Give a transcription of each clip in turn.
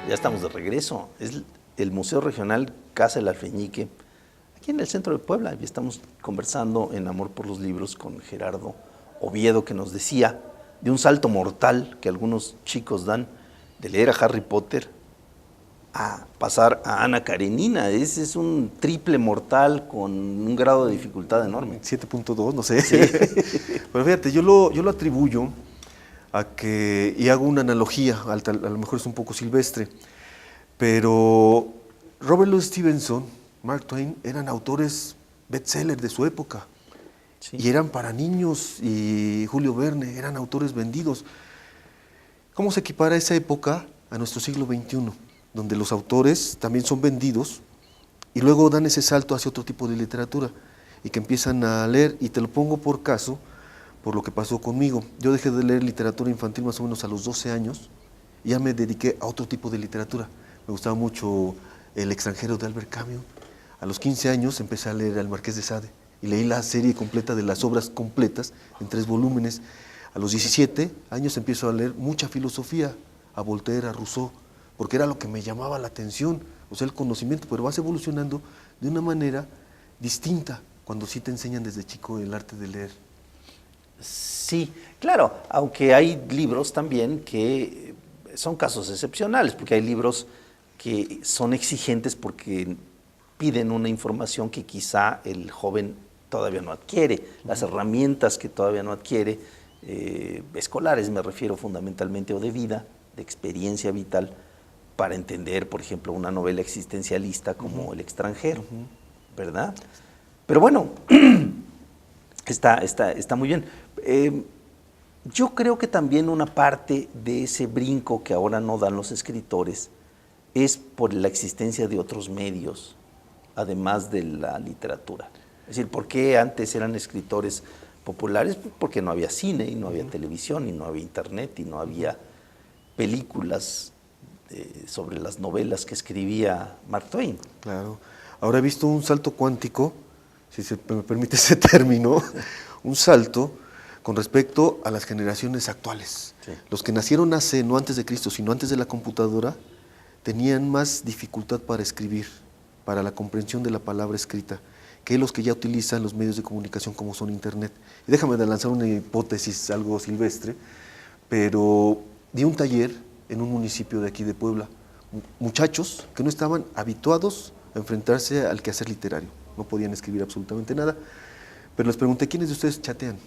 Ya estamos de regreso. Es el Museo Regional Casa del Alfeñique, aquí en el centro de Puebla. Y estamos conversando en Amor por los Libros con Gerardo Oviedo, que nos decía de un salto mortal que algunos chicos dan de leer a Harry Potter a pasar a Ana Karenina. Ese es un triple mortal con un grado de dificultad enorme. 7.2, no sé. Sí. Pero fíjate, yo lo atribuyo a que, y hago una analogía, a lo mejor es un poco silvestre, pero Robert Louis Stevenson, Mark Twain, eran autores bestseller de su época. Sí. Y eran para niños, y Julio Verne, eran autores vendidos. ¿Cómo se equipara esa época a nuestro siglo XXI, donde los autores también son vendidos y luego dan ese salto hacia otro tipo de literatura y que empiezan a leer? Y te lo pongo por caso, por lo que pasó conmigo. Yo dejé de leer literatura infantil más o menos a los 12 años y ya me dediqué a otro tipo de literatura. Me gustaba mucho El extranjero de Albert Camus. A los 15 años empecé a leer al Marqués de Sade y leí la serie completa de las obras completas en 3 volúmenes. A los 17 años empiezo a leer mucha filosofía, a Voltaire, a Rousseau, porque era lo que me llamaba la atención, o sea, el conocimiento, pero vas evolucionando de una manera distinta cuando sí te enseñan desde chico el arte de leer. Sí, claro, aunque hay libros también que son casos excepcionales, porque hay libros que son exigentes porque piden una información que quizá el joven todavía no adquiere, las herramientas que todavía no adquiere, escolares me refiero fundamentalmente, o de vida, de experiencia vital, para entender, por ejemplo, una novela existencialista como El extranjero, ¿verdad? Pero bueno, está muy bien. Yo creo que también una parte de ese brinco que ahora no dan los escritores es por la existencia de otros medios, además de la literatura. Es decir, ¿por qué antes eran escritores populares? Porque no había cine, y no había televisión, y no había internet, y no había películas sobre las novelas que escribía Mark Twain. Claro. Ahora he visto un salto cuántico, si se me permite ese término, un salto con respecto a las generaciones actuales. Sí. Los que nacieron hace, no antes de Cristo, sino antes de la computadora, tenían más dificultad para escribir, para la comprensión de la palabra escrita, que los que ya utilizan los medios de comunicación como son Internet. Y déjame lanzar una hipótesis algo silvestre, pero di un taller en un municipio de aquí de Puebla, muchachos que no estaban habituados a enfrentarse al quehacer literario, no podían escribir absolutamente nada, pero les pregunté, ¿quiénes de ustedes chatean?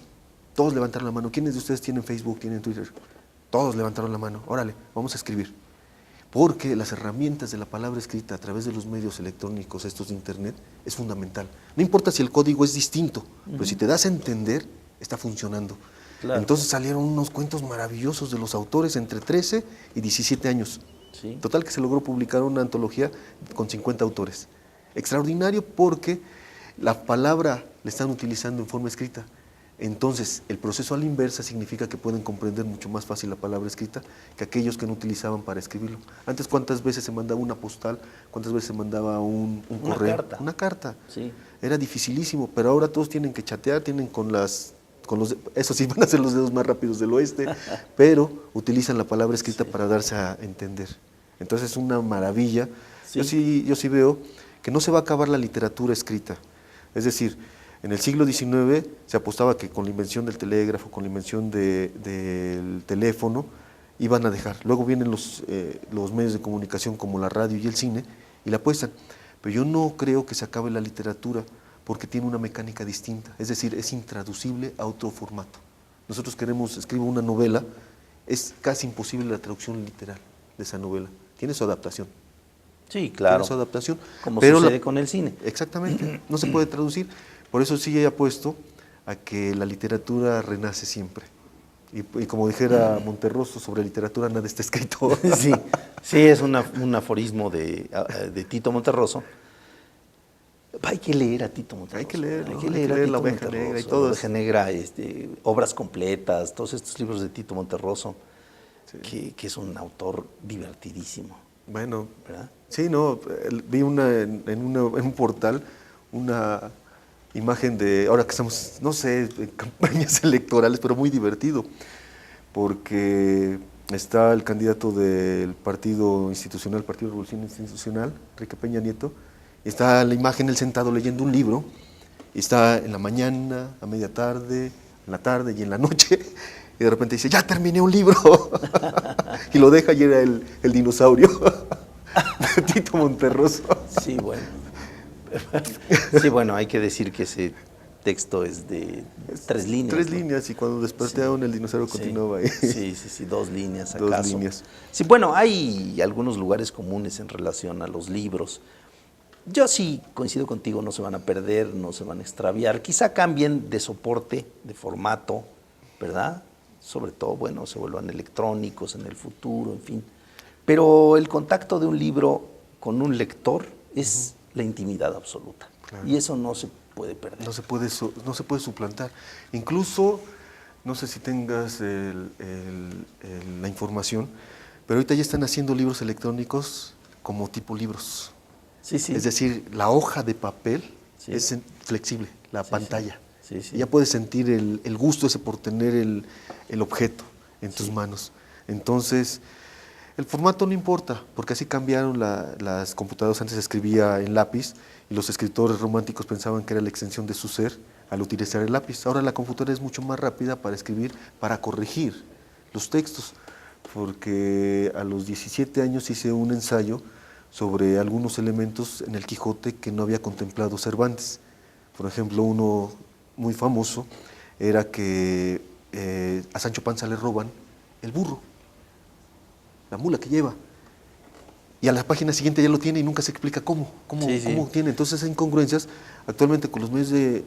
Todos levantaron la mano. ¿Quiénes de ustedes tienen Facebook, tienen Twitter? Todos levantaron la mano. Órale, vamos a escribir. Porque las herramientas de la palabra escrita a través de los medios electrónicos, estos de Internet, es fundamental. No importa si el código es distinto, pero si te das a entender, está funcionando. Claro. Entonces salieron unos cuentos maravillosos de los autores entre 13 y 17 años. Sí. Total que se logró publicar una antología con 50 autores. Extraordinario porque la palabra la están utilizando en forma escrita. Entonces, el proceso a la inversa significa que pueden comprender mucho más fácil la palabra escrita que aquellos que no utilizaban para escribirlo. Antes, ¿cuántas veces se mandaba una postal? ¿Cuántas veces se mandaba un correo? Carta. Una carta. Sí. Era dificilísimo, pero ahora todos tienen que chatear, tienen eso sí, van a ser los dedos más rápidos del oeste, pero utilizan la palabra escrita para darse a entender. Entonces, es una maravilla. Sí. Yo sí veo que no se va a acabar la literatura escrita. Es decir, en el siglo XIX se apostaba que con la invención del telégrafo, con la invención del teléfono, iban a dejar. Luego vienen los medios de comunicación como la radio y el cine y la apuestan. Pero yo no creo que se acabe la literatura porque tiene una mecánica distinta. Es decir, es intraducible a otro formato. Nosotros escribo una novela, es casi imposible la traducción literal de esa novela. Tiene su adaptación. Sí, claro. Tiene su adaptación. Como sucede con el cine. Exactamente, no se puede traducir. Por eso sí he apuesto a que la literatura renace siempre. Y como dijera Monterroso, sobre literatura nada está escrito. Sí, es un aforismo de Tito Monterroso. Hay que leer a Tito Monterroso. Hay que leerlo, hay que leer La Oveja Negra y todo. La Oveja Negra, obras completas, todos estos libros de Tito Monterroso, sí. que es un autor divertidísimo. Bueno, ¿verdad? Sí, no, vi en un portal una imagen de, ahora que estamos, no sé, en campañas electorales, pero muy divertido, porque está el candidato del Partido Institucional, Partido de Revolución Institucional, Enrique Peña Nieto, y está la imagen él sentado leyendo un libro, y está en la mañana, a media tarde, en la tarde y en la noche, y de repente dice, ya terminé un libro, y lo deja y era el dinosaurio, de Tito Monterroso. Sí, bueno. Sí, bueno, hay que decir que ese texto es de 3 líneas. 3 ¿no? líneas, y cuando despertaron el dinosaurio continuaba ahí. Sí, 2 líneas acaso. 2 líneas. Sí, bueno, hay algunos lugares comunes en relación a los libros. Yo sí coincido contigo, no se van a perder, no se van a extraviar. Quizá cambien de soporte, de formato, ¿verdad? Sobre todo, bueno, se vuelvan electrónicos en el futuro, en fin. Pero el contacto de un libro con un lector es la intimidad absoluta. Claro. Y eso no se puede perder. No se puede suplantar. Incluso, no sé si tengas la información, pero ahorita ya están haciendo libros electrónicos como tipo libros. Sí, sí. Es decir, la hoja de papel es flexible, la pantalla. Sí, sí. Ya puedes sentir el gusto ese por tener el objeto en tus manos. Entonces, el formato no importa, porque así cambiaron las computadoras. Antes se escribía en lápiz y los escritores románticos pensaban que era la extensión de su ser al utilizar el lápiz. Ahora la computadora es mucho más rápida para escribir, para corregir los textos, porque a los 17 años hice un ensayo sobre algunos elementos en el Quijote que no había contemplado Cervantes. Por ejemplo, uno muy famoso era que a Sancho Panza le roban el burro, la mula que lleva, y a la página siguiente ya lo tiene y nunca se explica cómo tiene. Entonces esas incongruencias, actualmente con los medios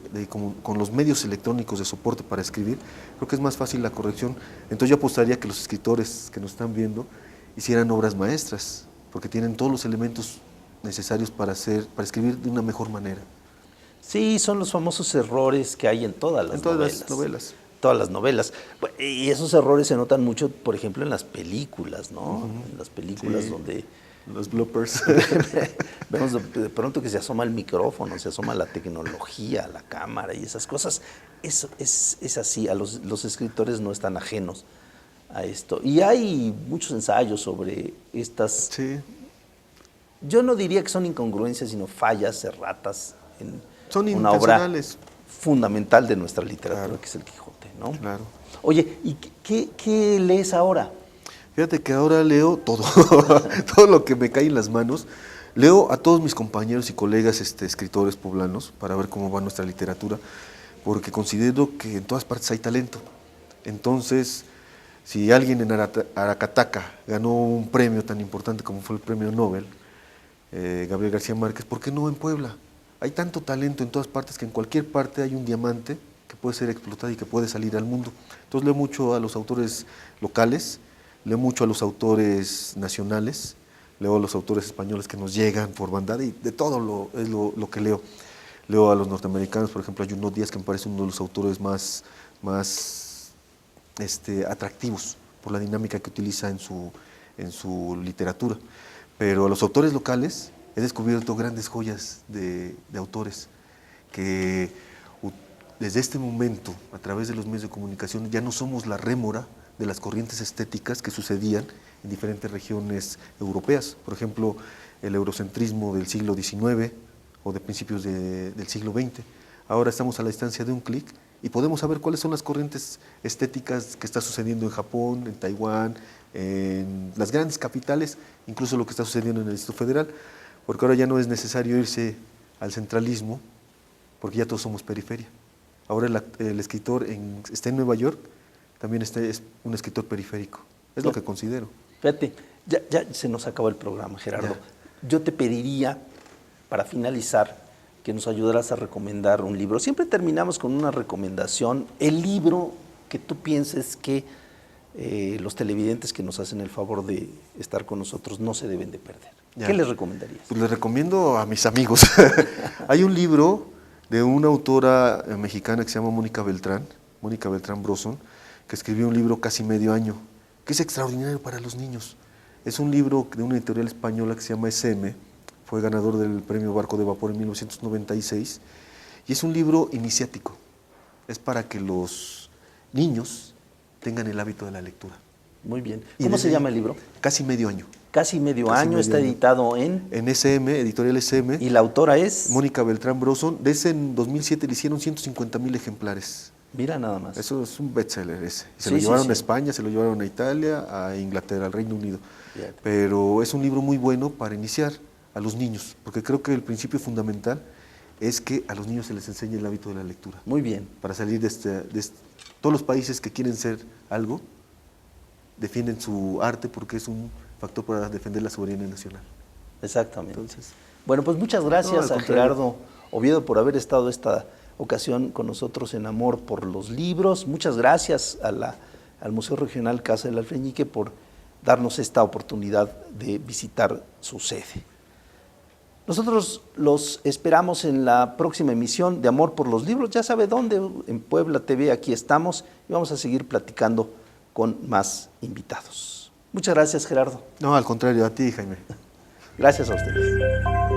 con los medios electrónicos de soporte para escribir, creo que es más fácil la corrección. Entonces yo apostaría que los escritores que nos están viendo hicieran obras maestras, porque tienen todos los elementos necesarios para escribir de una mejor manera. Sí, son los famosos errores que hay en todas las novelas. Todas las novelas. Y esos errores se notan mucho, por ejemplo, en las películas, ¿no? En las películas donde... Los bloopers. Vemos de pronto que se asoma el micrófono, se asoma la tecnología, la cámara y esas cosas. Eso es así, los escritores no están ajenos a esto. Y hay muchos ensayos sobre estas... Sí. Yo no diría que son incongruencias, sino fallas, erratas en son una obra fundamental de nuestra literatura, claro, que es el Quijote, ¿no? Claro. Oye, ¿y qué lees ahora? Fíjate que ahora leo todo, todo lo que me cae en las manos. Leo a todos mis compañeros y colegas escritores poblanos para ver cómo va nuestra literatura, porque considero que en todas partes hay talento. Entonces, si alguien en Aracataca ganó un premio tan importante como fue el premio Nobel, Gabriel García Márquez, ¿por qué no en Puebla? Hay tanto talento en todas partes que en cualquier parte hay un diamante que puede ser explotado y que puede salir al mundo. Entonces leo mucho a los autores locales, leo mucho a los autores nacionales, leo a los autores españoles que nos llegan por bandada, y de todo es lo que leo. Leo a los norteamericanos, por ejemplo, a Junot Díaz, que me parece uno de los autores más atractivos por la dinámica que utiliza en su literatura. Pero a los autores locales he descubierto grandes joyas de autores que desde este momento, a través de los medios de comunicación, ya no somos la rémora de las corrientes estéticas que sucedían en diferentes regiones europeas. Por ejemplo, el eurocentrismo del siglo XIX o de principios del siglo XX. Ahora estamos a la distancia de un clic y podemos saber cuáles son las corrientes estéticas que está sucediendo en Japón, en Taiwán, en las grandes capitales, incluso lo que está sucediendo en el Distrito Federal, porque ahora ya no es necesario irse al centralismo, porque ya todos somos periferia. Ahora el escritor está en Nueva York, también es un escritor periférico. Es lo que considero. Fíjate, ya se nos acabó el programa, Gerardo. Yo te pediría, para finalizar, que nos ayudaras a recomendar un libro. Siempre terminamos con una recomendación. El libro que tú pienses que los televidentes que nos hacen el favor de estar con nosotros no se deben de perder. ¿Qué les recomendarías? Pues les recomiendo a mis amigos. Hay un libro de una autora mexicana que se llama Mónica Beltrán Brosson, que escribió un libro casi medio año, que es extraordinario para los niños. Es un libro de una editorial española que se llama SM, fue ganador del premio Barco de Vapor en 1996, y es un libro iniciático. Es para que los niños tengan el hábito de la lectura. Muy bien. Y ¿Cómo se desde llama el libro? Casi medio año. Casi medio Casi año, medio está año. editado en... En SM, Editorial SM. Y la autora es... Mónica Beltrán Broson. De ese en 2007 le hicieron 150,000 ejemplares. Mira nada más. Eso es un bestseller ese. Se Sí, lo sí, llevaron sí. a España, se lo llevaron a Italia, a Inglaterra, al Reino Unido. Fíjate. Pero es un libro muy bueno para iniciar a los niños, porque creo que el principio fundamental es que a los niños se les enseñe el hábito de la lectura. Muy bien. Para salir todos los países que quieren ser algo, defienden su arte porque es un factor para defender la soberanía nacional. Exactamente. Entonces, Bueno, pues muchas gracias No, a al contrario. Gerardo Oviedo por haber estado esta ocasión con nosotros en Amor por los Libros. Muchas gracias al Museo Regional Casa del Alfeñique por darnos esta oportunidad de visitar su sede. Nosotros los esperamos en la próxima emisión de Amor por los Libros. Ya sabe dónde, en Puebla TV, aquí estamos y vamos a seguir platicando con más invitados. Muchas gracias, Gerardo. no, al contrario, a ti, Jaime. Gracias a ustedes.